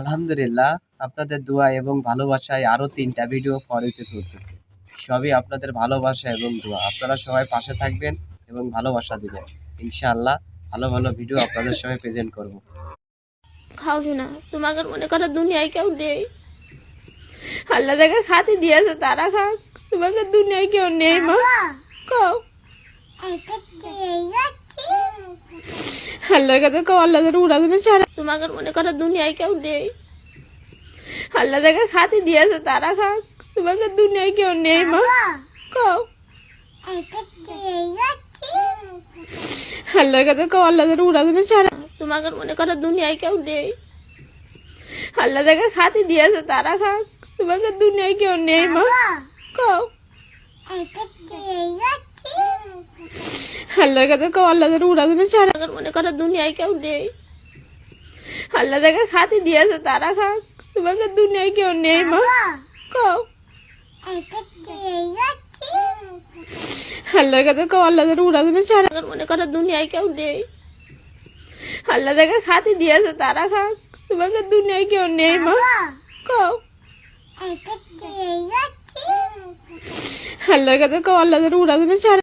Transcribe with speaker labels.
Speaker 1: আলহামদুলিল্লাহ, আপনাদের দোয়া এবং ভালোবাসায় আরো ৩ টা ভিডিও পরেতে চলতেছে। সবই আপনাদের ভালোবাসা এবং দোয়া। আপনারা সবাই পাশে থাকবেন এবং ভালোবাসা দিবেন। ইনশাআল্লাহ ভালো, ভালো ভিডিও আপনাদের সামনে প্রেজেন্ট করব।
Speaker 2: খাওনি না, তোমাকে মনে করো দুনিয়ায় কেউ নেই। আল্লাহ যাকে খাতি দিয়েছে তারা খাক, তোমাকে দুনিয়ায় কেউ নেই মা। খাও আল্লাহর কাছে খাও, আল্লাহ যেন উড়াধুনে ছাড়া। তোমাকে মনে করো দুনিয়ায় কেউ নেই। আল্লাহ যাকে খাতি দিয়েছে তারা খাক, তোমাকে দুনিয়ায় কেউ নেই মা। খাও আল্লাহর কাছে খাও, আল্লাহ যেন উড়াধুনে ছাড়া। তোমাকে মনে করো দুনিয়ায় কেউ নেই। আল্লাহ যাকে খাতি দিয়েছে তারা খাক, তোমাকে দুনিয়ায় কেউ নেই মা। খাও আল্লাহর কাছে খাও, আল্লাহ যেন উড়াধুনে ছাড়া। মনে করো দুনিয়ায় কেউ নেই। আল্লাহ যাকে খাতি দিয়েছে তারা খাক, তোমাকে দুনিয়ায় কেউ নেই মা। খাও আল্লাহর কাছে খাও, আল্লাহ যেন উড়াধুনে ছাড়া। মনে করো দুনিয়ায় কেউ নেই। আল্লাহ যাকে খাতি দিয়েছে তারা খাক, তোমাকে দুনিয়ায় কেউ নেই মা। খাও আল্লাহর কাছে খাও, আল্লাহ যেন উড়াধুনে ছাড়া।